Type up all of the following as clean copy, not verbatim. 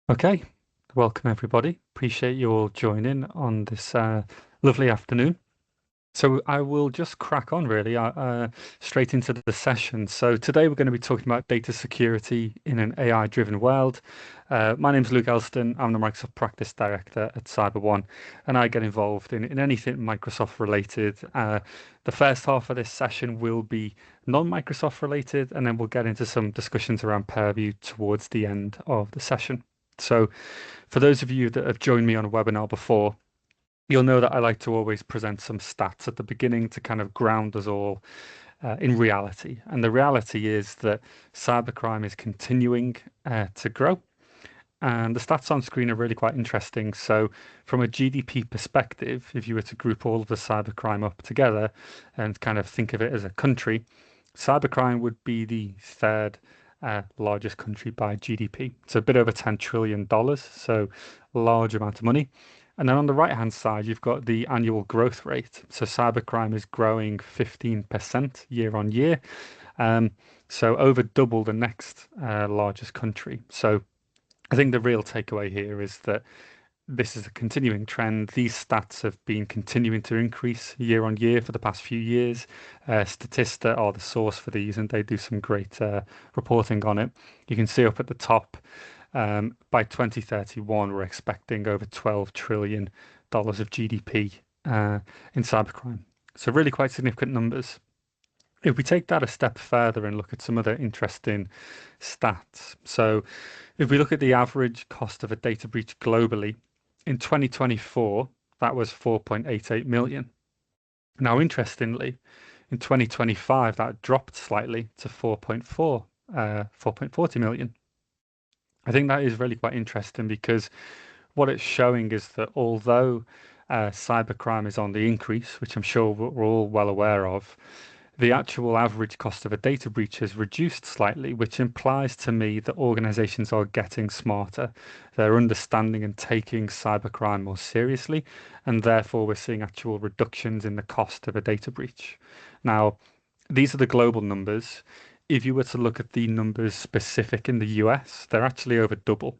Okay, welcome everybody. Appreciate you all joining on this lovely afternoon. So I will just crack on really straight into the session. So today we're going to be talking about data security in an AI-driven world. My name is Luke Elston. I'm the Microsoft Practice Director at CyberOne, and I get involved in anything Microsoft related. The first half of this session will be non-Microsoft related, and then we'll get into some discussions around Purview towards the end of the session. So for those of you that have joined me on a webinar before, you'll know that I like to always present some stats at the beginning to kind of ground us all in reality. And the reality is that cybercrime is continuing to grow. And the stats on screen are really quite interesting. So, from a GDP perspective, if you were to group all of the cybercrime up together and kind of think of it as a country, cybercrime would be the third largest country by GDP. So, a bit over $10 trillion. So, a large amount of money. And then on the right-hand side, you've got the annual growth rate. So cybercrime is growing 15% year on year. Um, so over double the next largest country. So I think the real takeaway here is that this is a continuing trend. These stats have been continuing to increase year on year for the past few years. Statista are the source for these, and they do some great reporting on it. You can see up at the top, by 2031, we're expecting over $12 trillion of GDP in cybercrime. So really quite significant numbers. If we take that a step further and look at some other interesting stats. So if we look at the average cost of a data breach globally, in 2024, that was 4.88 million. Now, interestingly, in 2025, that dropped slightly to 4.40 million. I think that is really quite interesting because what it's showing is that although cybercrime is on the increase, which I'm sure we're all well aware of, the actual average cost of a data breach has reduced slightly, which implies to me that organizations are getting smarter. They're understanding and taking cybercrime more seriously, and therefore we're seeing actual reductions in the cost of a data breach. Now, these are the global numbers. If you were to look at the numbers specific in the US, they're actually over double.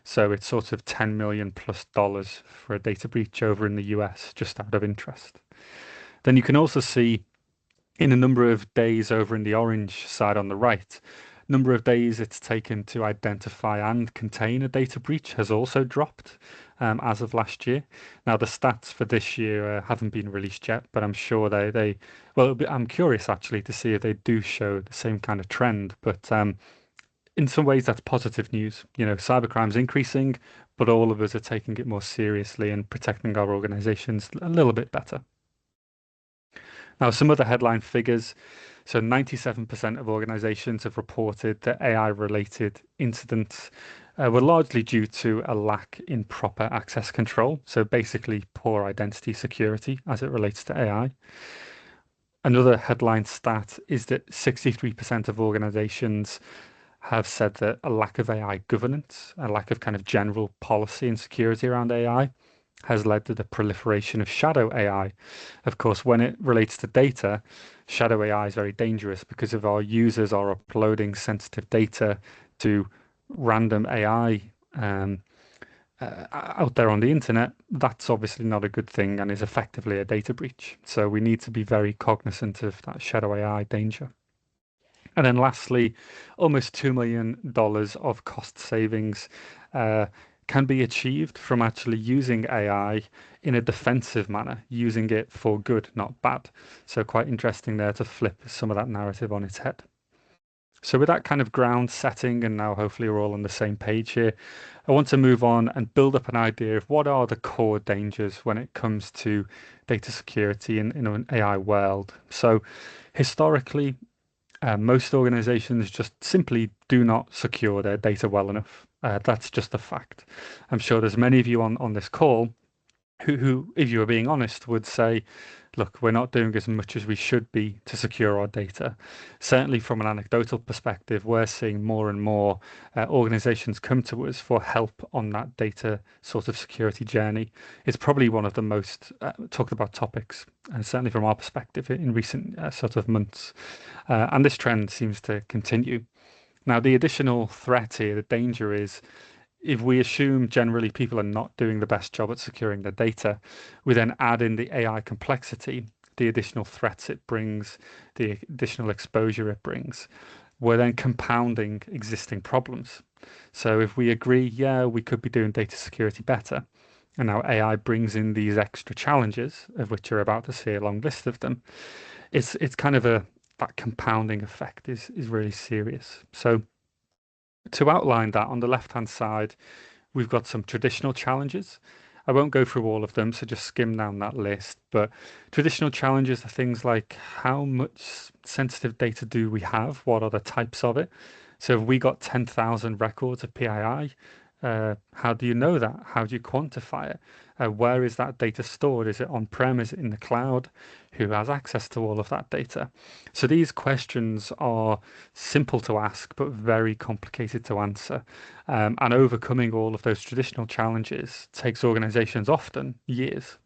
So it's sort of 10 million plus dollars for a data breach over in the US, just out of interest. Then you can also see in a number of days over in the orange side on the right, number of days it's taken to identify and contain a data breach has also dropped as of last year. Now the stats for this year haven't been released yet, but I'm sure well, I'm curious actually to see if they do show the same kind of trend. But in some ways that's positive news. You know, cybercrime's increasing, but all of us are taking it more seriously and protecting our organizations a little bit better. Now, some other headline figures. So 97% of organizations have reported that AI-related incidents were largely due to a lack in proper access control. So basically poor identity security as it relates to AI. Another headline stat is that 63% of organizations have said that a lack of AI governance, a lack of kind of general policy and security around AI has led to the proliferation of shadow AI. Of course, when it relates to data, shadow AI is very dangerous because if our users are uploading sensitive data to random AI out there on the internet, that's obviously not a good thing and is effectively a data breach. So we need to be very cognizant of that shadow AI danger. And then lastly, almost $2 million of cost savings can be achieved from actually using AI in a defensive manner, using it for good, not bad. So quite interesting there to flip some of that narrative on its head. So with that kind of ground setting, and now hopefully we're all on the same page here, I want to move on and build up an idea of what are the core dangers when it comes to data security in an AI world. So historically, most organizations just simply do not secure their data well enough. That's just a fact. I'm sure there's many of you on this call who, if you were being honest, would say, look, we're not doing as much as we should be to secure our data. Certainly, from an anecdotal perspective, we're seeing more and more organizations come to us for help on that data sort of security journey. It's probably one of the most talked about topics, certainly from our perspective, in recent sort of months. And this trend seems to continue. Now, the additional threat here, the danger is if we assume generally people are not doing the best job at securing their data, we then add in the AI complexity, the additional threats it brings, the additional exposure it brings. We're then compounding existing problems. So if we agree, yeah, we could be doing data security better, and now AI brings in these extra challenges, of which you're about to see a long list of them, it's kind of a that compounding effect is really serious. So to outline that, on the left-hand side, we've got some traditional challenges. I won't go through all of them, so just skim down that list. But traditional challenges are things like how much sensitive data do we have? What are the types of it? So if we got 10,000 records of PII, how do you know that? How do you quantify it? Where is that data stored? Is it on-prem? Is it in the cloud? Who has access to all of that data? So these questions are simple to ask, but very complicated to answer. And overcoming all of those traditional challenges takes organizations often years.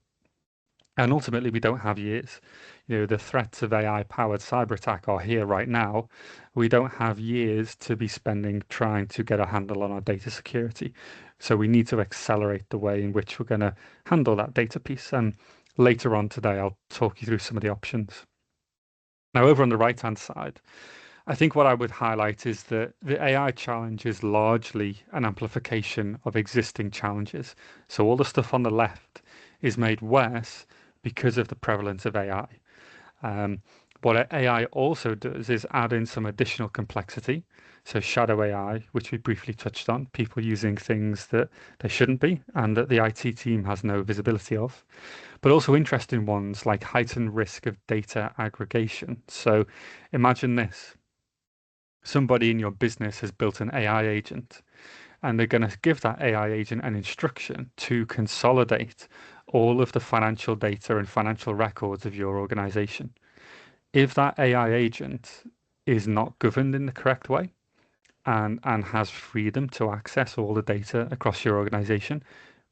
And ultimately, we don't have years. The threats of AI-powered cyber attack are here right now. We don't have years to be spending trying to get a handle on our data security. So we need to accelerate the way in which we're going to handle that data piece. And later on today, I'll talk you through some of the options. Now, over on the right-hand side, I think what I would highlight is that the AI challenge is largely an amplification of existing challenges. So all the stuff on the left is made worse because of the prevalence of AI. What AI also does is add in some additional complexity. So shadow AI, which we briefly touched on, people using things that they shouldn't be and that the IT team has no visibility of, but also interesting ones like heightened risk of data aggregation. So imagine this. Somebody in your business has built an AI agent, and they're going to give that AI agent an instruction to consolidate all of the financial data and financial records of your organization. If that AI agent is not governed in the correct way and has freedom to access all the data across your organization,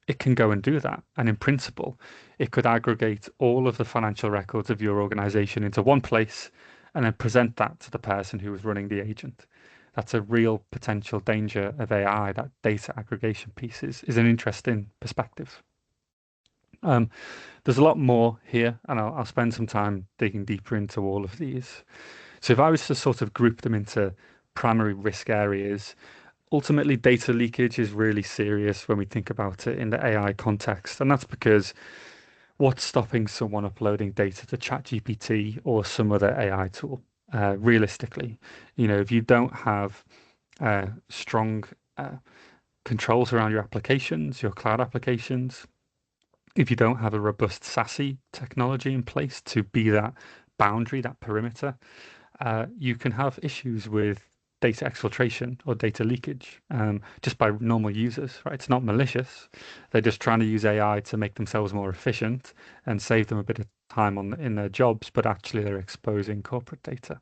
it can go and do that. And in principle, it could aggregate all of the financial records of your organization into one place and then present that to the person who was running the agent. That's a real potential danger of AI. That data aggregation piece is an interesting perspective. There's a lot more here, and I'll spend some time digging deeper into all of these. So if I was to sort of group them into primary risk areas, ultimately data leakage is really serious when we think about it in the AI context. And that's because what's stopping someone uploading data to ChatGPT or some other AI tool? Realistically, if you don't have strong controls around your applications, your cloud applications, if you don't have a robust SASE technology in place to be that boundary, that perimeter, you can have issues with data exfiltration or data leakage just by normal users, right? It's not malicious. They're just trying to use AI to make themselves more efficient and save them a bit of time in their jobs, but actually they're exposing corporate data.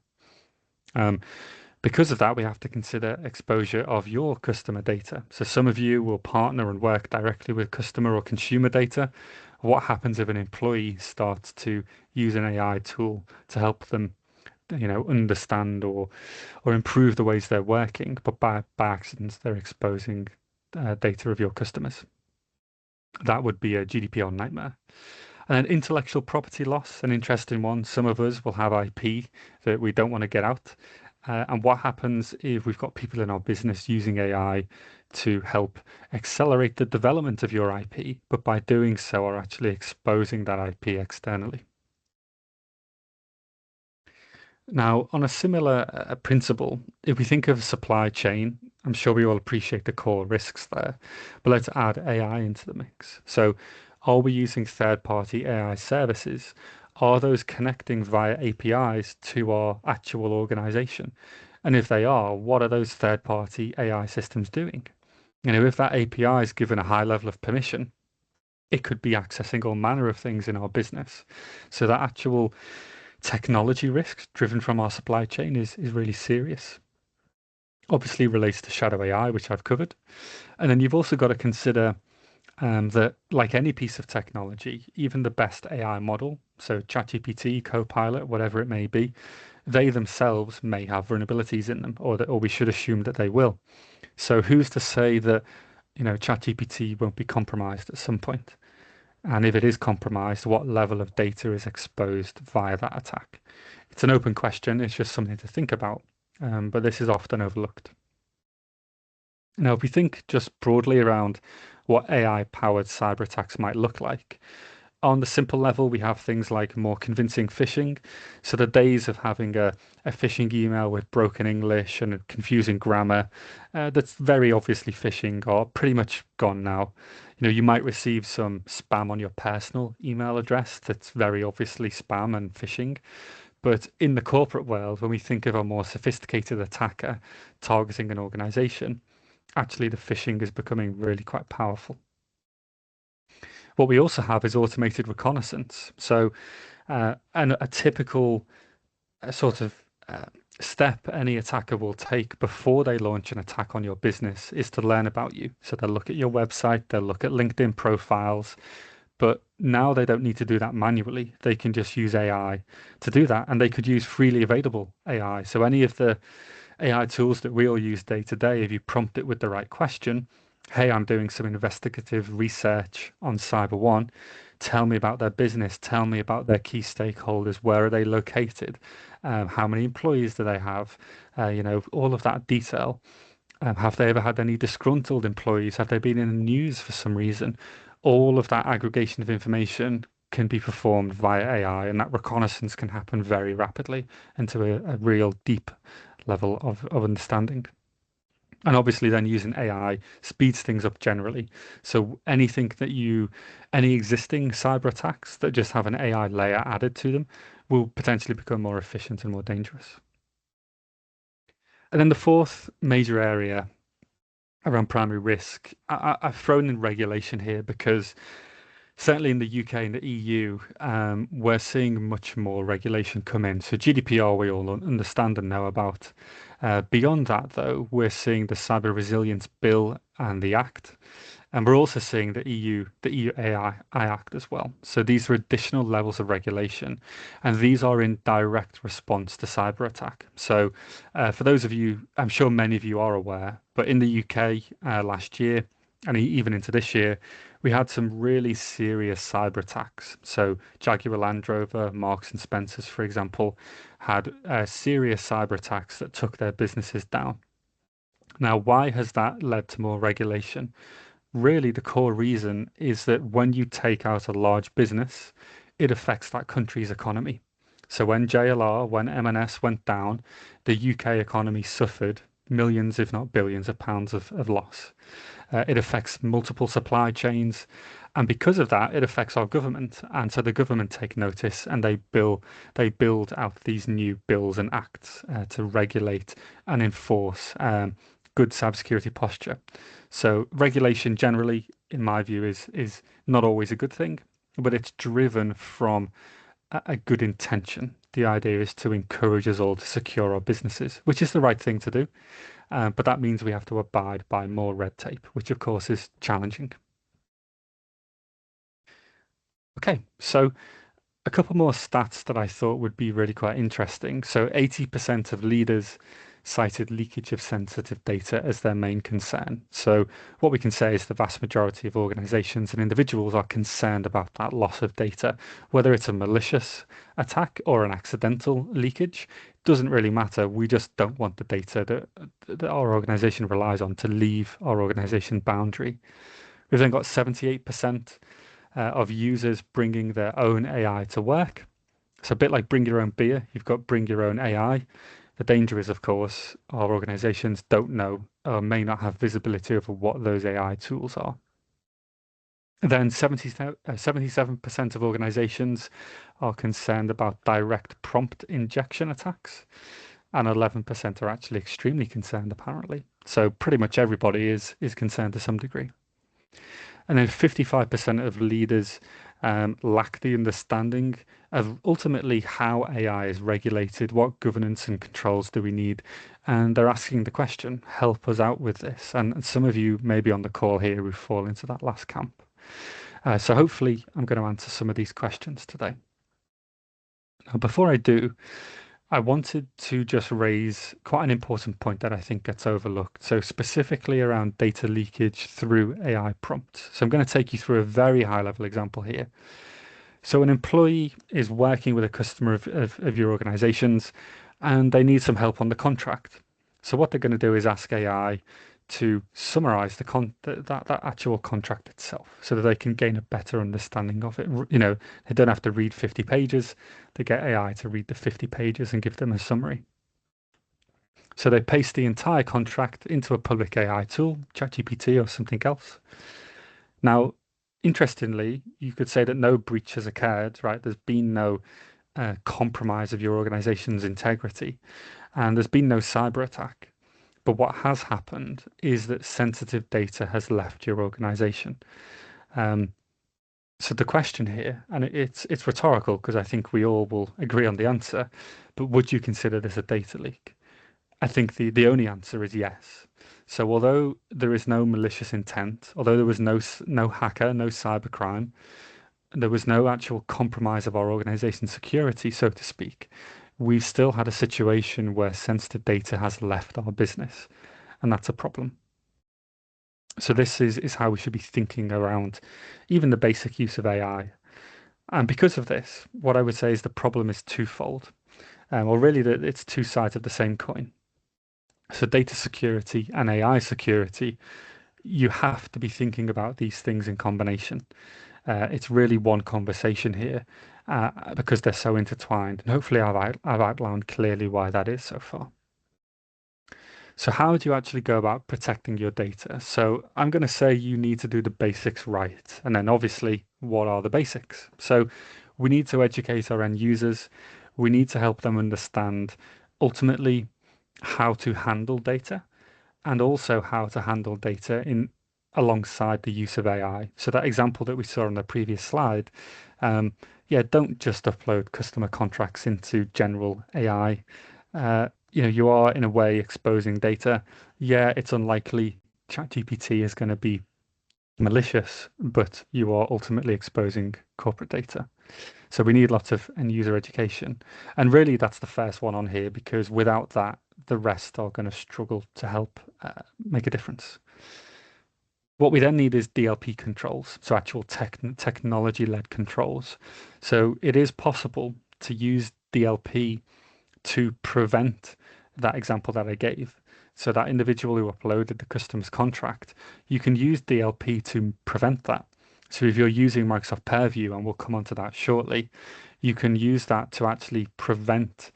Because of that, we have to consider exposure of your customer data. So some of you will partner and work directly with customer or consumer data. What happens if an employee starts to use an AI tool to help them, understand or improve the ways they're working, but by accident they're exposing data of your customers? That would be a GDPR nightmare. And then intellectual property loss, an interesting one. Some of us will have IP that we don't want to get out. And what happens if we've got people in our business using AI to help accelerate the development of your IP, but by doing so are actually exposing that IP externally? Now, on a similar principle, if we think of supply chain, I'm sure we all appreciate the core risks there, but let's add AI into the mix. So, are we using third-party AI services? Are those connecting via APIs to our actual organization? And if they are, what are those third-party AI systems doing? If that API is given a high level of permission, it could be accessing all manner of things in our business. So that actual technology risk driven from our supply chain is really serious. Obviously relates to shadow AI, which I've covered. And then you've also got to consider that, like any piece of technology, even the best AI model, so ChatGPT, Copilot, whatever it may be, they themselves may have vulnerabilities in them, or we should assume that they will. So who's to say that ChatGPT won't be compromised at some point. And if it is compromised, what level of data is exposed via that attack? It's an open question. It's just something to think about. But this is often overlooked. Now, if we think just broadly around what AI-powered cyber attacks might look like, on the simple level, we have things like more convincing phishing. So the days of having a phishing email with broken English and confusing grammar, that's very obviously phishing are pretty much gone now. You might receive some spam on your personal email address that's very obviously spam and phishing. But in the corporate world, when we think of a more sophisticated attacker targeting an organization, actually the phishing is becoming really quite powerful. What we also have is automated reconnaissance. So, and a typical sort of step any attacker will take before they launch an attack on your business is to learn about you. So they'll look at your website, they'll look at LinkedIn profiles, but now they don't need to do that manually. They can just use AI to do that, and they could use freely available AI. So any of the AI tools that we all use day to day, if you prompt it with the right question, hey, I'm doing some investigative research on CyberOne. Tell me about their business. Tell me about their key stakeholders. Where are they located? How many employees do they have? All of that detail. Have they ever had any disgruntled employees? Have they been in the news for some reason? All of that aggregation of information can be performed via AI, and that reconnaissance can happen very rapidly into a real deep level of understanding. And obviously, then using AI speeds things up generally. So any existing cyber attacks that just have an AI layer added to them will potentially become more efficient and more dangerous. And then the fourth major area around primary risk, I've thrown in regulation here because certainly in the UK and the EU, we're seeing much more regulation come in. So GDPR, we all understand and know about. Beyond that, though, we're seeing the Cyber Resilience Bill and the Act. And we're also seeing the EU AI Act as well. So these are additional levels of regulation, and these are in direct response to cyber attack. So for those of you, I'm sure many of you are aware, but in the UK last year, and even into this year, we had some really serious cyber attacks. So Jaguar Land Rover, Marks and Spencers, for example, had serious cyber attacks that took their businesses down. Now, why has that led to more regulation? Really, the core reason is that when you take out a large business, it affects that country's economy. So when JLR, when M&S went down, the UK economy suffered millions, if not billions, of pounds of loss. It affects multiple supply chains, and because of that, it affects our government. And so the government take notice, and they build out these new bills and acts to regulate and enforce good cybersecurity posture. So regulation generally, in my view, is not always a good thing, but it's driven from a good intention. The idea is to encourage us all to secure our businesses, which is the right thing to do. But that means we have to abide by more red tape, which of course is challenging. Okay, so a couple more stats that I thought would be really quite interesting. So 80% of leaders cited leakage of sensitive data as their main concern. So what we can say is the vast majority of organizations and individuals are concerned about that loss of data, whether it's a malicious attack or an accidental leakage. Doesn't really matter. We just don't want the data that our organization relies on to leave our organization boundary. We've then got 78% of users bringing their own AI to work. It's a bit like bring your own beer. You've got bring your own AI. The danger is, of course, our organizations don't know or may not have visibility over what those AI tools are. Then 77% of organizations are concerned about direct prompt injection attacks, and 11% are actually extremely concerned, apparently. So pretty much everybody is concerned to some degree. And then 55% of leaders lack the understanding of ultimately how AI is regulated, what governance and controls do we need? And they're asking the question, help us out with this. And some of you may be on the call here who fall into that last camp. So hopefully I'm going to answer some of these questions today. Now, before I do, I wanted to just raise quite an important point that I think gets overlooked. So specifically around data leakage through AI prompts. So I'm going to take you through a very high level example here. So an employee is working with a customer of your organizations and they need some help on the contract. So what they're going to do is ask AI to summarize that actual contract itself so that they can gain a better understanding of it. They don't have to read 50 pages. They get AI to read the 50 pages and give them a summary. So they paste the entire contract into a public AI tool, ChatGPT or something else. Now, interestingly, you could say that no breach has occurred, right? There's been no compromise of your organization's integrity, and there's been no cyber attack. But what has happened is that sensitive data has left your organization. Um, so the question here, and it's rhetorical because I think we all will agree on the answer, but would you consider this a data leak? I think the only answer is yes. So although there is no malicious intent, although there was no hacker, no cybercrime, there was no actual compromise of our organization's security, so to speak, we've still had a situation where sensitive data has left our business, and that's a problem. So this is how we should be thinking around even the basic use of AI. And because of this, what I would say is the problem is twofold. Or really, it's two sides of the same coin. So data security and AI security, you have to be thinking about these things in combination. It's really one conversation here because they're so intertwined. And hopefully I've outlined clearly why that is so far. So how do you actually go about protecting your data? So I'm going to say you need to do the basics right. And then obviously, what are the basics? So we need to educate our end users. We need to help them understand ultimately how to handle data and also how to handle data in alongside the use of AI. So that example that we saw on the previous slide, yeah, don't just upload customer contracts into general AI. You are in a way exposing data. Yeah, it's unlikely ChatGPT is going to be malicious, but you are ultimately exposing corporate data. So we need lots of end user education. And really, that's the first one on here because without that, the rest are going to struggle to help make a difference. What we then need is DLP controls, so actual technology-led controls. So it is possible to use DLP to prevent that example that I gave. So that individual who uploaded the customer's contract, you can use DLP to prevent that. So if you're using Microsoft Purview, and we'll come on to that shortly, you can use that to actually prevent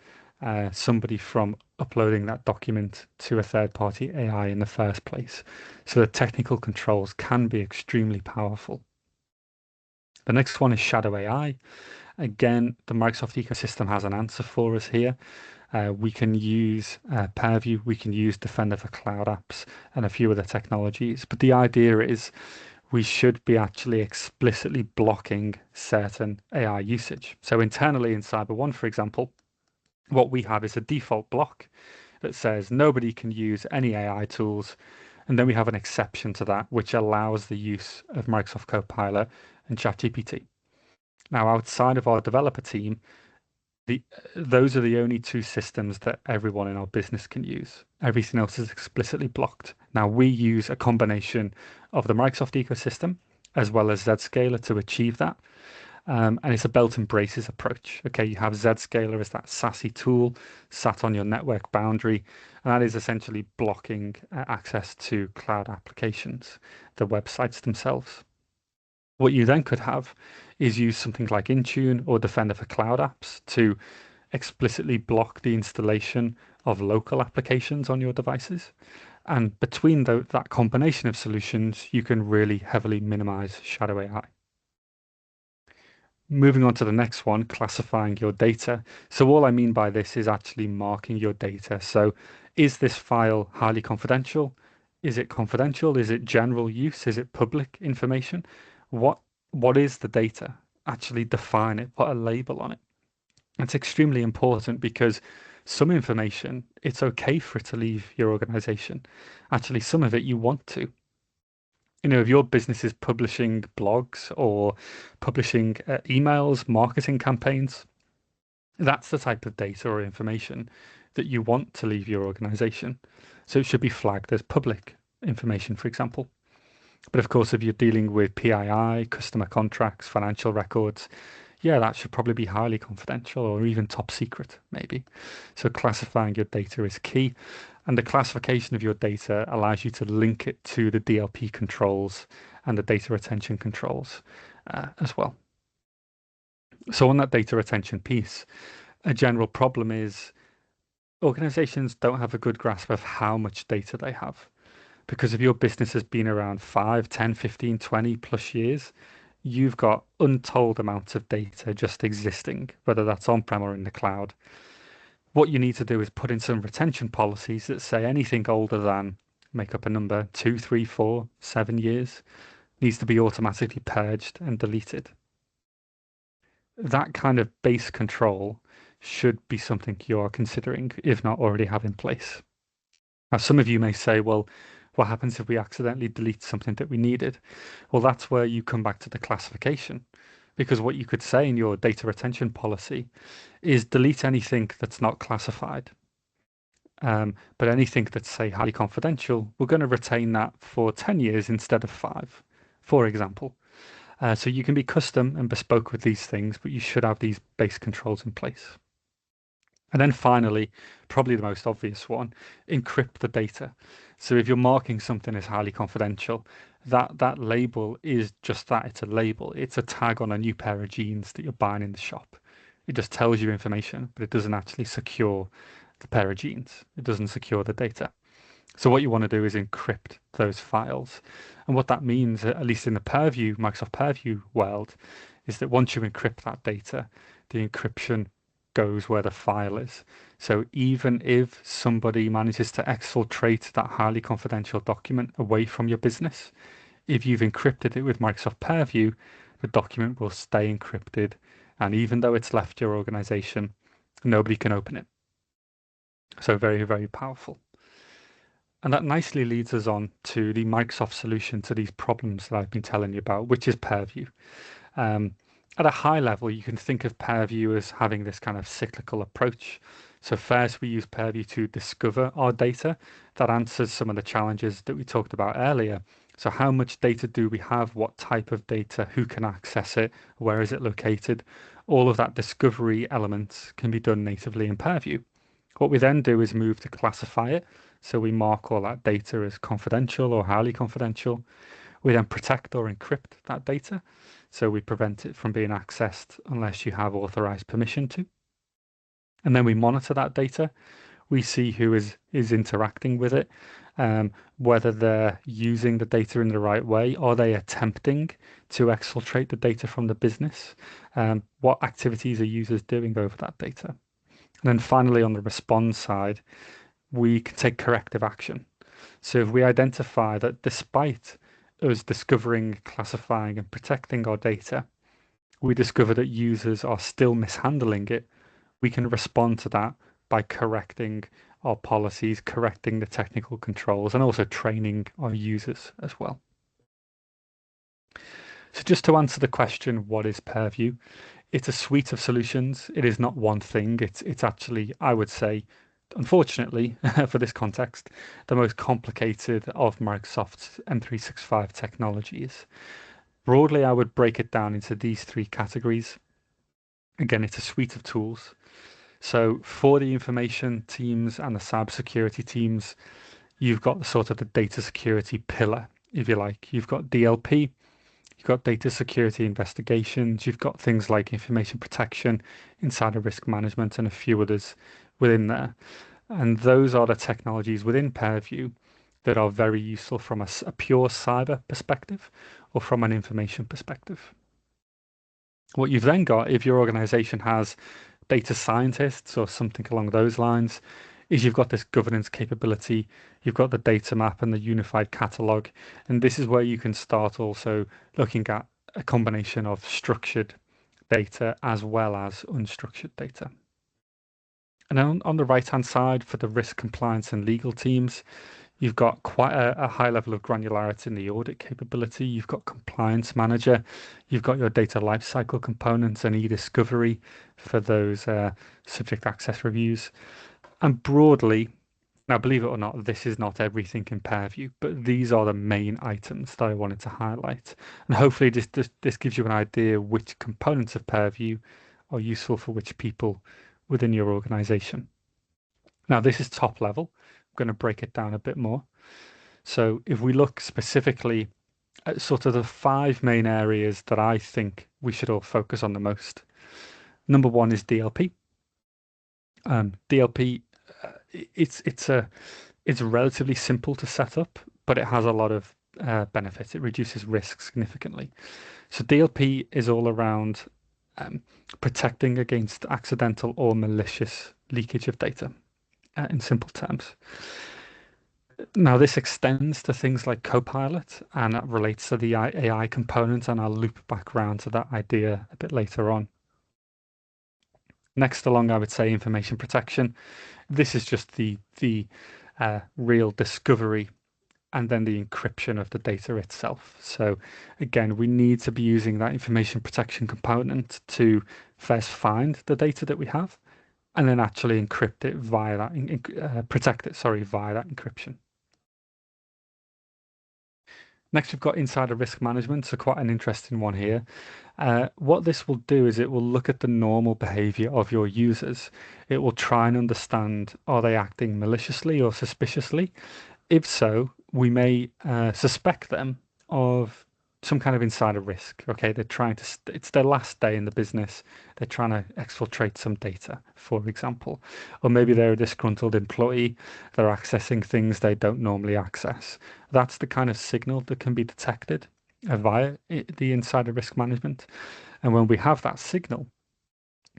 somebody from uploading that document to a third-party AI in the first place. So the technical controls can be extremely powerful. The next one is shadow AI. Again, the Microsoft ecosystem has an answer for us here. We can use Purview, we can use Defender for Cloud Apps, and a few other technologies. But the idea is we should be actually explicitly blocking certain AI usage. So internally in CyberOne, for example, what we have is a default block that says nobody can use any AI tools. And then we have an exception to that, which allows the use of Microsoft Copilot and ChatGPT. Now, outside of our developer team, those are the only two systems that everyone in our business can use. Everything else is explicitly blocked. Now, we use a combination of the Microsoft ecosystem as well as Zscaler to achieve that. And it's a belt and braces approach. Okay, you have Zscaler as that SASE tool sat on your network boundary, and that is essentially blocking access to cloud applications, the websites themselves. What you then could have is use something like Intune or Defender for Cloud Apps to explicitly block the installation of local applications on your devices. And between that combination of solutions, you can really heavily minimize shadow AI. Moving on to the next one, classifying your data. So all I mean by this is actually marking your data. So is this file highly confidential? Is it confidential? Is it general use? Is it public information? What is the data? Actually define it, put a label on it. It's extremely important because some information, it's okay for it to leave your organization. Actually, some of it you want to. If your business is publishing blogs or publishing emails, marketing campaigns, That's the type of data or information that you want to leave your organization. So it should be flagged as public information, for example. But of course, if you're dealing with PII, customer contracts, financial records, yeah, that should probably be highly confidential or even top secret, maybe. So classifying your data is key. And the classification of your data allows you to link it to the DLP controls and the data retention controls as well. So on that data retention piece, a general problem is organizations don't have a good grasp of how much data they have. Because if your business has been around 5, 10, 15, 20 plus years, you've got untold amounts of data just existing, whether that's on-prem or in the cloud. What you need to do is put in some retention policies that say anything older than, make up a number, 2, 3, 4, 7 years, needs to be automatically purged and deleted. That kind of base control should be something you are considering, if not already have in place. Now, some of you may say, well, what happens if we accidentally delete something that we needed? Well, that's where you come back to the classification. Because what you could say in your data retention policy is delete anything that's not classified. But anything that's, say, highly confidential, we're going to retain that for 10 years instead of 5, for example. So you can be custom and bespoke with these things, but you should have these base controls in place. And then finally, probably the most obvious one, encrypt the data. So if you're marking something as highly confidential, that label is just that. It's a label. It's a tag on a new pair of jeans that you're buying in the shop. It just tells you information, but it doesn't actually secure the pair of jeans. It doesn't secure the data. So what you want to do is encrypt those files. And what that means, at least in the Purview, Microsoft Purview world, is that once you encrypt that data, the encryption goes where the file is. So even if somebody manages to exfiltrate that highly confidential document away from your business, if you've encrypted it with Microsoft Purview, the document will stay encrypted. And even though it's left your organization, nobody can open it. So very, very powerful. And that nicely leads us on to the Microsoft solution to these problems that I've been telling you about, which is Purview. Um, at a high level, you can think of Purview as having this kind of cyclical approach. So first, we use Purview to discover our data. That answers some of the challenges that we talked about earlier. So how much data do we have? What type of data? Who can access it? Where is it located? All of that discovery elements can be done natively in Purview. What we then do is move to classify it. So we mark all that data as confidential or highly confidential. We then protect or encrypt that data. So we prevent it from being accessed unless you have authorized permission to. And then we monitor that data. We see who is interacting with it, whether they're using the data in the right way. Are they attempting to exfiltrate the data from the business? What activities are users doing over that data? And then finally, on the response side, we can take corrective action. So if we identify that despite us discovering, classifying, and protecting our data, we discover that users are still mishandling it, we can respond to that by correcting our policies, correcting the technical controls, and also training our users as well. So just to answer the question, what is Purview? It's a suite of solutions. It is not one thing. It's actually, I would say, unfortunately, for this context, the most complicated of Microsoft's M365 technologies. Broadly, I would break it down into these three categories. Again, it's a suite of tools. So for the information teams and the cybersecurity teams, you've got sort of the data security pillar, if you like. You've got DLP, you've got data security investigations, you've got things like information protection, insider risk management, and a few others within there. And those are the technologies within Purview that are very useful from a pure cyber perspective or from an information perspective. What you've then got, if your organization has data scientists or something along those lines, is you've got this governance capability, you've got the data map and the unified catalog, and this is where you can start also looking at a combination of structured data as well as unstructured data. And then on the right-hand side for the risk compliance and legal teams, You've got quite a high level of granularity in the audit capability. You've got compliance manager. You've got your data lifecycle components and e-discovery for those subject access reviews. And broadly, now believe it or not, this is not everything in Purview, but these are the main items that I wanted to highlight. And hopefully this gives you an idea which components of Purview are useful for which people within your organization. Now, this is top level. I'm going to break it down a bit more. So if we look specifically at sort of the 5 main areas that I think we should all focus on the most. Number 1 is DLP. DLP, it's relatively simple to set up, but it has a lot of benefits. It reduces risk significantly. So DLP is all around protecting against accidental or malicious leakage of data, in simple terms. Now, this extends to things like Copilot, and that relates to the AI component, and I'll loop back around to that idea a bit later on. Next along, I would say information protection. This is just the real discovery and then the encryption of the data itself. So again, we need to be using that information protection component to first find the data that we have, and then actually encrypt it via that, protect it, sorry, via that encryption. Next, we've got insider risk management, so quite an interesting one here. What this will do is it will look at the normal behavior of your users. It will try and understand, are they acting maliciously or suspiciously? If so, we may suspect them of some kind of insider risk. Okay, they're trying to, it's their last day in the business. They're trying to exfiltrate some data, for example. Or maybe they're a disgruntled employee. They're accessing things they don't normally access. That's the kind of signal that can be detected via the insider risk management. And when we have that signal,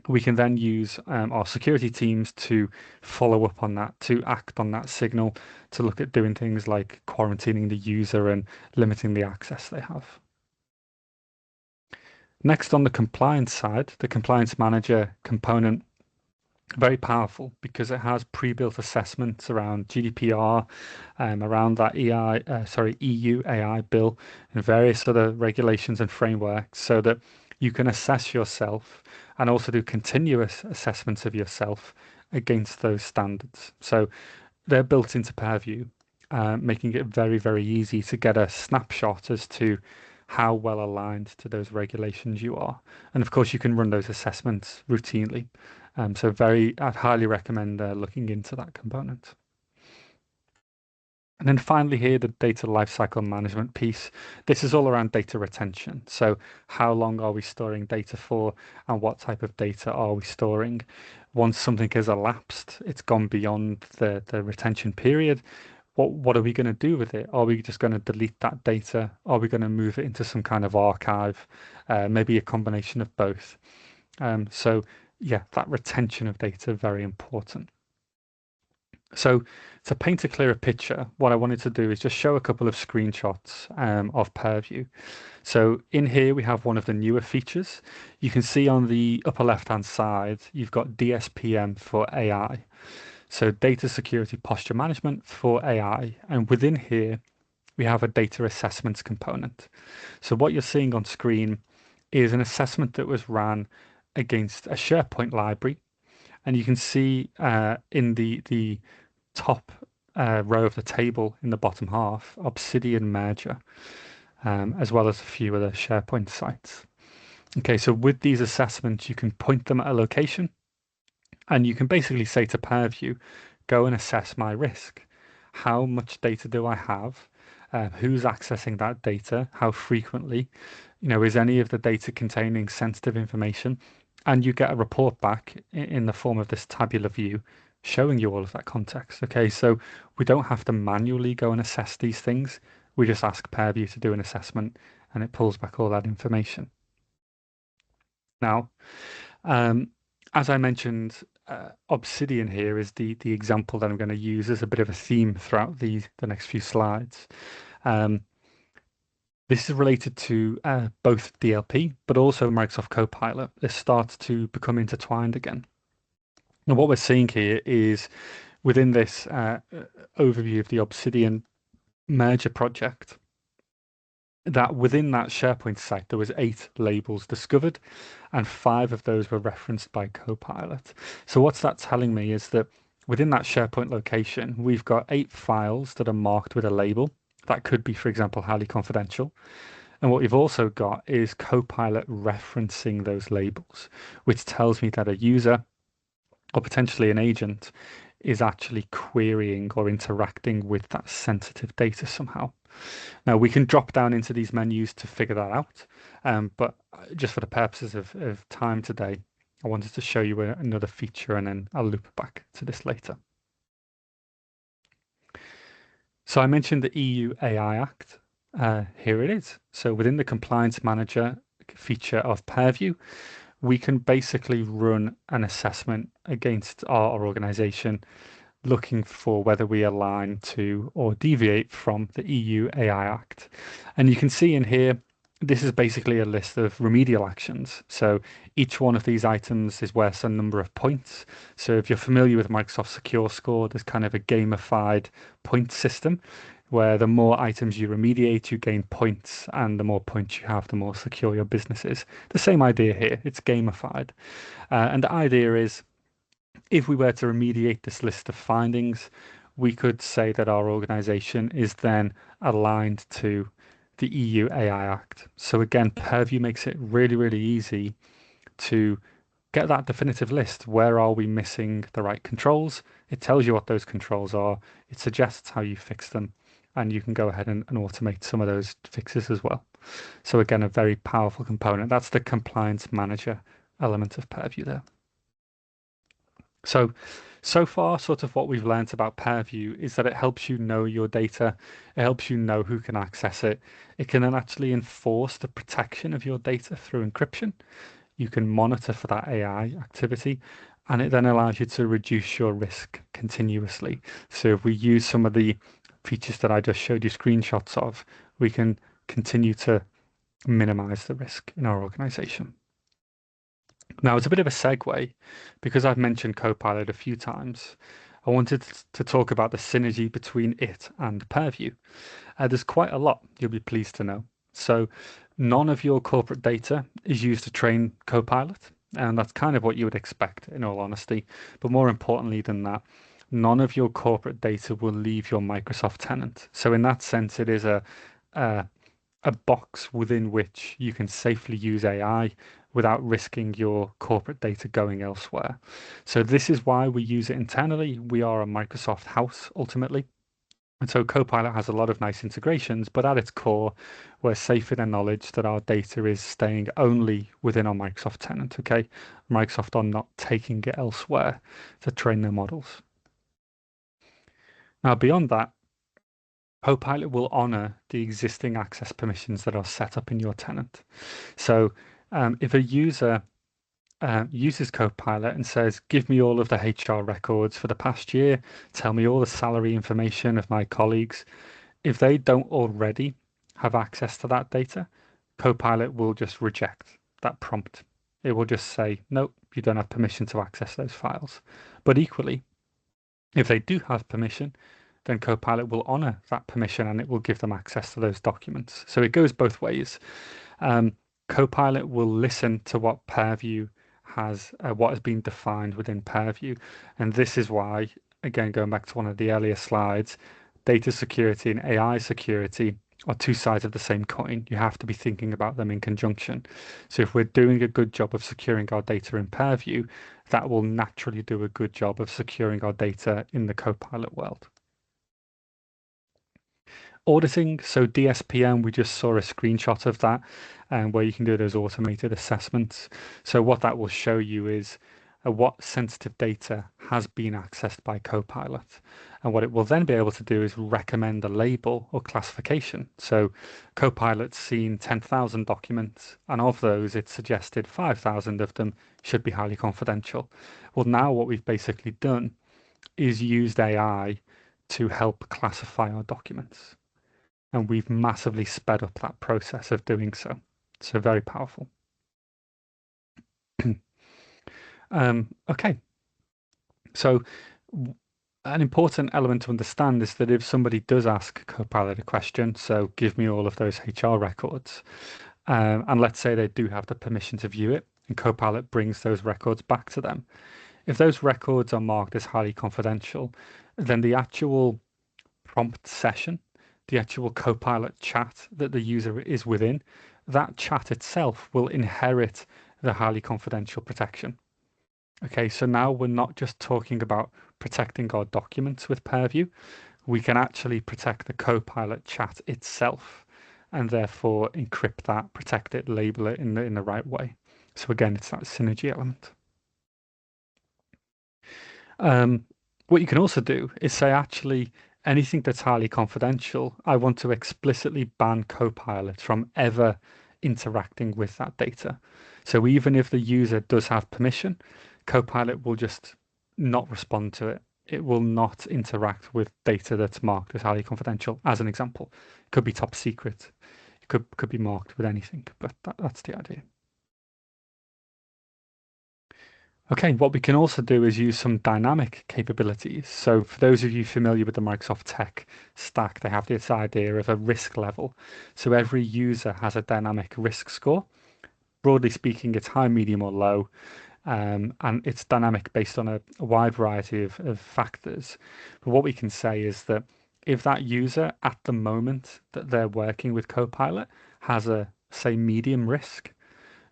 we can then use our security teams to follow up on that, to act on that signal, to look at doing things like quarantining the user and limiting the access they have. Next, on the compliance side, the compliance manager component, very powerful because it has pre-built assessments around GDPR, around that EU AI bill and various other regulations and frameworks, so that you can assess yourself and also do continuous assessments of yourself against those standards. So they're built into Purview, making it very, very easy to get a snapshot as to how well aligned to those regulations you are. And of course, you can run those assessments routinely. So I'd highly recommend looking into that component. And then finally here, the data lifecycle management piece. This is all around data retention. So how long are we storing data for, and what type of data are we storing? Once something has elapsed, it's gone beyond the retention period. What are we going to do with it? Are we just going to delete that data? Are we going to move it into some kind of archive? Maybe a combination of both. So yeah, that retention of data, very important. So to paint a clearer picture, what I wanted to do is just show a couple of screenshots of Purview. So in here, we have one of the newer features. You can see on the upper left-hand side, you've got DSPM for AI. So data security posture management for AI. And within here, we have a data assessments component. So what you're seeing on screen is an assessment that was ran against a SharePoint library. And you can see in the top row of the table in the bottom half, Obsidian merger, as well as a few other SharePoint sites. Okay, so with these assessments, you can point them at a location, and you can basically say to Purview, go and assess my risk. How much data do I have? Who's accessing that data? How frequently? Is any of the data containing sensitive information? And you get a report back in the form of this tabular view showing you all of that context. Okay, so we don't have to manually go and assess these things. We just ask Purview to do an assessment and it pulls back all that information. Now, as I mentioned, Obsidian here is the example that I'm going to use as a bit of a theme throughout the next few slides. This is related to both DLP, but also Microsoft Copilot. This starts to become intertwined again. And what we're seeing here is within this overview of the Obsidian merger project, that within that SharePoint site, there was 8 labels discovered, and 5 of those were referenced by Copilot. So what's that telling me is that within that SharePoint location, we've got 8 files that are marked with a label. That could be, for example, highly confidential. And what we've also got is Copilot referencing those labels, which tells me that a user or potentially an agent is actually querying or interacting with that sensitive data somehow. Now, we can drop down into these menus to figure that out, but just for the purposes of time today, I wanted to show you another feature, and then I'll loop back to this later. So I mentioned the EU AI Act. Here it is. So within the Compliance Manager feature of Purview, we can basically run an assessment against our organization, looking for whether we align to or deviate from the EU AI Act. And you can see in here, this is basically a list of remedial actions. So each one of these items is worth a number of points. So if you're familiar with Microsoft Secure Score, there's kind of a gamified point system where the more items you remediate, you gain points, and the more points you have, the more secure your business is. The same idea here, it's gamified. And the idea is, if we were to remediate this list of findings, we could say that our organization is then aligned to the EU AI Act. So again, Purview makes it really, really easy to get that definitive list. Where are we missing the right controls? It tells you what those controls are. It suggests how you fix them, and you can go ahead and automate some of those fixes as well. So again, a very powerful component. That's the compliance manager element of Purview there. So far, sort of what we've learned about Purview is that it helps you know your data. It helps you know who can access it. It can then actually enforce the protection of your data through encryption. You can monitor for that AI activity, and it then allows you to reduce your risk continuously. So if we use some of the features that I just showed you screenshots of, we can continue to minimize the risk in our organization. Now, it's a bit of a segue because I've mentioned Copilot a few times. I wanted to talk about the synergy between it and Purview. There's quite a lot, you'll be pleased to know. So none of your corporate data is used to train Copilot, and that's kind of what you would expect, in all honesty. But more importantly than that, none of your corporate data will leave your Microsoft tenant. So in that sense, it is a box within which you can safely use AI without risking your corporate data going elsewhere. So this is why we use it internally. We are a Microsoft house ultimately. And so Copilot has a lot of nice integrations, but at its core, we're safe in the knowledge that our data is staying only within our Microsoft tenant, okay? Microsoft are not taking it elsewhere to train their models. Now, beyond that, Copilot will honor the existing access permissions that are set up in your tenant. So if a user uses Copilot and says, give me all of the HR records for the past year, tell me all the salary information of my colleagues, if they don't already have access to that data, Copilot will just reject that prompt. It will just say, nope, you don't have permission to access those files. But equally, if they do have permission, then Copilot will honor that permission and it will give them access to those documents. So it goes both ways. Copilot will listen to what Purview has, what has been defined within Purview. And this is why, again, going back to one of the earlier slides, data security and AI security are two sides of the same coin. You have to be thinking about them in conjunction. So if we're doing a good job of securing our data in Purview, that will naturally do a good job of securing our data in the Copilot world. Auditing, so DSPM, we just saw a screenshot of that, where you can do those automated assessments. So what that will show you is what sensitive data has been accessed by Copilot. And what it will then be able to do is recommend a label or classification. So Copilot's seen 10,000 documents, and of those, it suggested 5,000 of them should be highly confidential. Well, now what we've basically done is used AI to help classify our documents. And we've massively sped up that process of doing so. So very powerful. Okay. So An important element to understand is that if somebody does ask Copilot a question, so give me all of those HR records, and let's say they do have the permission to view it, and Copilot brings those records back to them. If those records are marked as highly confidential, then the actual prompt session, the actual Copilot chat that the user is within, that chat itself will inherit the highly confidential protection. Okay, so now we're not just talking about protecting our documents with Purview, we can actually protect the Copilot chat itself and therefore encrypt that, protect it, label it in the right way. So again, it's that synergy element. What you can also do is say, actually, anything that's highly confidential, I want to explicitly ban Copilot from ever interacting with that data. So even if the user does have permission, Copilot will just not respond to it. It will not interact with data that's marked as highly confidential, as an example. It could be top secret. It could be marked with anything, but that's the idea. Okay, what we can also do is use some dynamic capabilities. So for those of you familiar with the Microsoft Tech stack, they have this idea of a risk level. So every user has a dynamic risk score. Broadly speaking, it's high, medium, or low. And it's dynamic based on a wide variety of factors. But what we can say is that if that user at the moment that they're working with Copilot has a, say, medium risk,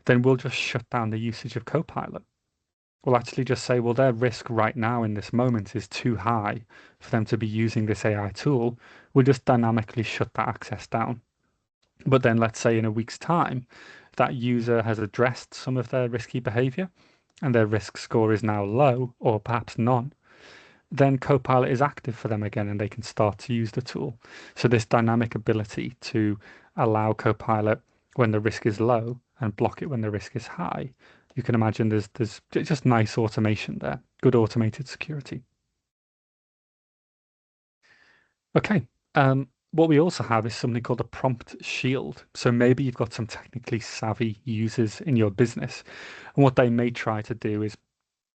then we'll just shut down the usage of Copilot. We'll actually just say, well, their risk right now in this moment is too high for them to be using this AI tool. We'll just dynamically shut that access down. But then let's say in a week's time, that user has addressed some of their risky behavior and their risk score is now low or perhaps none, then Copilot is active for them again and they can start to use the tool. So this dynamic ability to allow Copilot when the risk is low and block it when the risk is high, you can imagine there's just nice automation there, good automated security. Okay. What we also have is something called a prompt shield. So maybe you've got some technically savvy users in your business, and what they may try to do is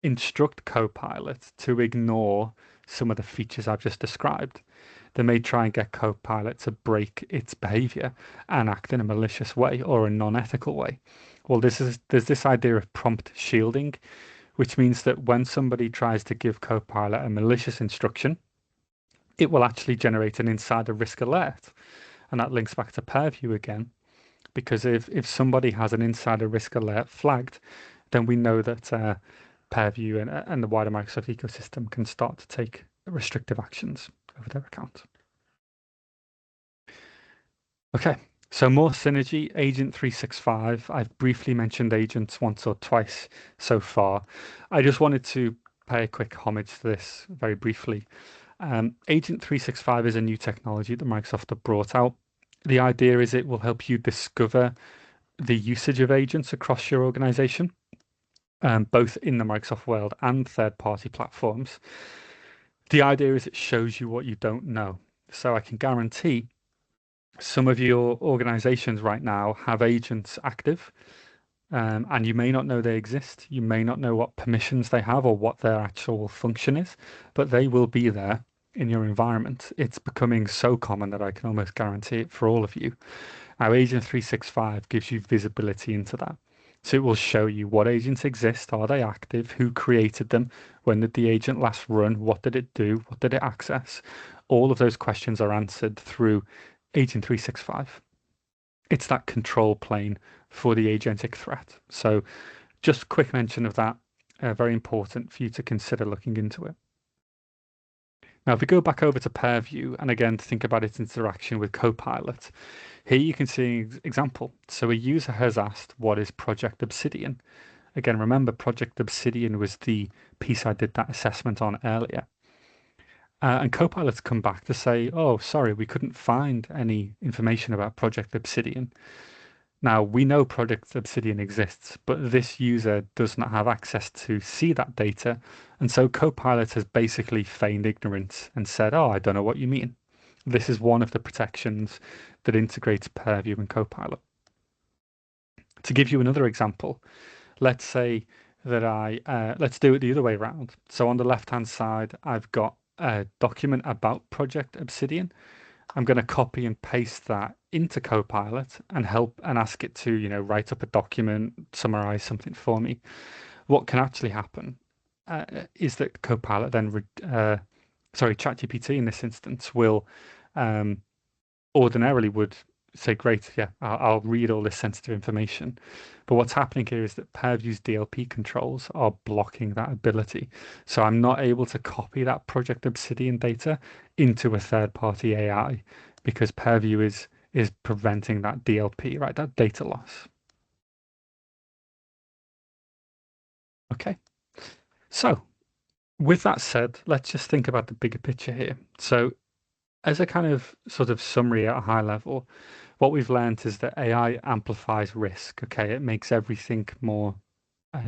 instruct Copilot to ignore some of the features I've just described. They may try and get Copilot to break its behavior and act in a malicious way or a non-ethical way. Well, there's this idea of prompt shielding, which means that when somebody tries to give Copilot a malicious instruction, it will actually generate an insider risk alert. And that links back to Purview again, because if somebody has an insider risk alert flagged, then we know that Purview and the wider Microsoft ecosystem can start to take restrictive actions over their account. Okay, so more synergy, Agent 365. I've briefly mentioned agents once or twice so far. I just wanted to pay a quick homage to this very briefly. Agent 365 is a new technology that Microsoft have brought out. The idea is it will help you discover the usage of agents across your organization, both in the Microsoft world and third-party platforms. The idea is it shows you what you don't know. So I can guarantee some of your organizations right now have agents active, and you may not know they exist. You may not know what permissions they have or what their actual function is, but they will be there in your environment. It's becoming so common that I can almost guarantee it for all of you. Now, Agent 365 gives you visibility into that. So it will show you what agents exist, are they active, who created them, when did the agent last run, what did it do, what did it access. All of those questions are answered through Agent 365. It's that control plane for the agentic threat. So just a quick mention of that, very important for you to consider looking into it. Now, if we go back over to Purview and again think about its interaction with Copilot, here you can see an example. So a user has asked, what is Project Obsidian? Again, remember Project Obsidian was the piece I did that assessment on earlier. And Copilot's come back to say, oh, sorry, we couldn't find any information about Project Obsidian. Now, we know Project Obsidian exists, but this user does not have access to see that data. And so Copilot has basically feigned ignorance and said, oh, I don't know what you mean. This is one of the protections that integrates Purview and Copilot. To give you another example, let's say that let's do it the other way around. So on the left-hand side, I've got a document about Project Obsidian, I'm going to copy and paste that into Copilot and ask it to, write up a document, summarize something for me. What can actually happen is that Copilot then, ChatGPT in this instance will um, ordinarily would say, great, yeah, I'll read all this sensitive information. But what's happening here is that Purview's DLP controls are blocking that ability. So I'm not able to copy that Project Obsidian data into a third-party AI because Purview is preventing that DLP, right? That data loss. Okay. So with that said, let's just think about the bigger picture here. So as a kind of sort of summary at a high level, what we've learned is that AI amplifies risk. Okay, it makes everything more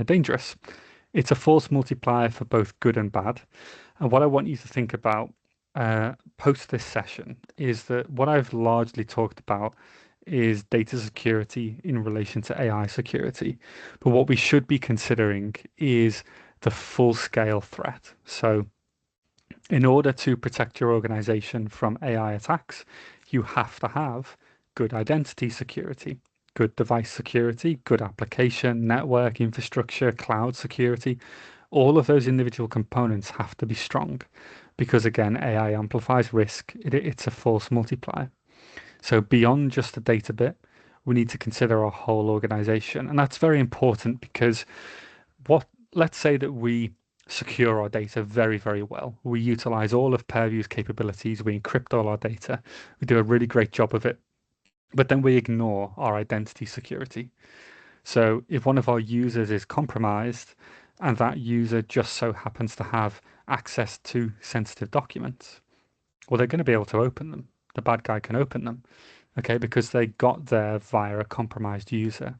dangerous. It's a force multiplier for both good and bad. And what I want you to think about post this session is that what I've largely talked about is data security in relation to AI security. But what we should be considering is the full scale threat. So in order to protect your organization from AI attacks, you have to have good identity security, good device security, good application, network, infrastructure, cloud security. All of those individual components have to be strong because, again, AI amplifies risk. It's a force multiplier. So beyond just the data bit, we need to consider our whole organization. And that's very important because let's say that we secure our data very, very well. We utilize all of Purview's capabilities. We encrypt all our data. We do a really great job of it. But then we ignore our identity security. So if one of our users is compromised and that user just so happens to have access to sensitive documents, well, they're going to be able to open them. The bad guy can open them, okay, because they got there via a compromised user.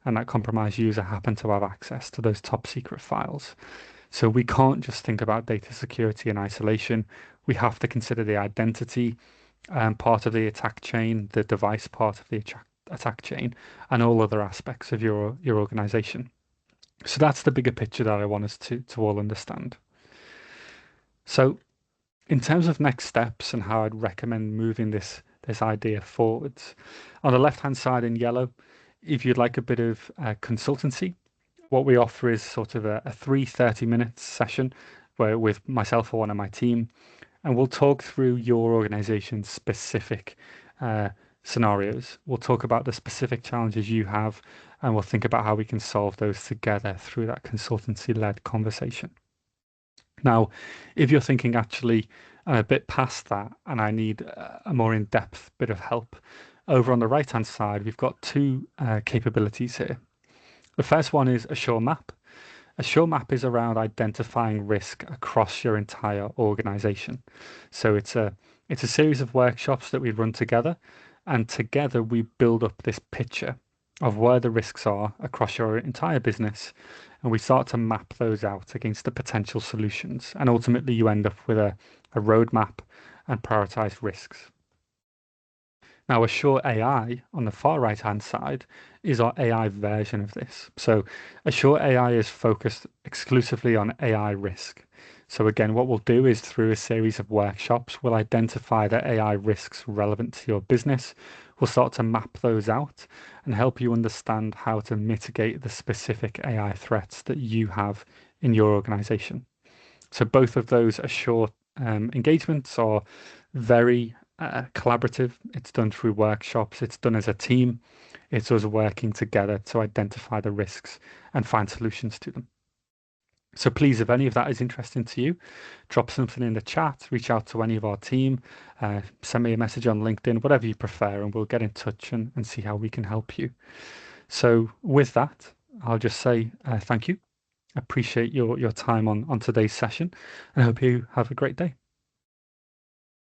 And that compromised user happened to have access to those top secret files. So we can't just think about data security in isolation. We have to consider the identity part of the attack chain, the device part of the attack chain, and all other aspects of your organization. So that's the bigger picture that I want us to all understand. So in terms of next steps and how I'd recommend moving this idea forwards, on the left-hand side in yellow, if you'd like a bit of consultancy, what we offer is sort of a 30-minute session where with myself or one of my team, and we'll talk through your organization's specific scenarios. We'll talk about the specific challenges you have, and we'll think about how we can solve those together through that consultancy-led conversation. Now, if you're thinking actually I'm a bit past that and I need a more in-depth bit of help, over on the right-hand side, we've got two capabilities here. The first one is a Sure Map. A Sure Map is around identifying risk across your entire organization. So it's a series of workshops that we run together, and together we build up this picture of where the risks are across your entire business, and we start to map those out against the potential solutions. And ultimately, you end up with a roadmap and prioritize risks. Now, Assure AI on the far right-hand side is our AI version of this. So Assure AI is focused exclusively on AI risk. So again, what we'll do is through a series of workshops, we'll identify the AI risks relevant to your business. We'll start to map those out and help you understand how to mitigate the specific AI threats that you have in your organization. So both of those Assure engagements are very collaborative. It's done through workshops. It's done as a team. It's us working together to identify the risks and find solutions to them. So please, if any of that is interesting to you, drop something in the chat, reach out to any of our team, send me a message on LinkedIn, whatever you prefer, and we'll get in touch and see how we can help you. So with that, I'll just say thank you. Appreciate your time on today's session, and I hope you have a great day.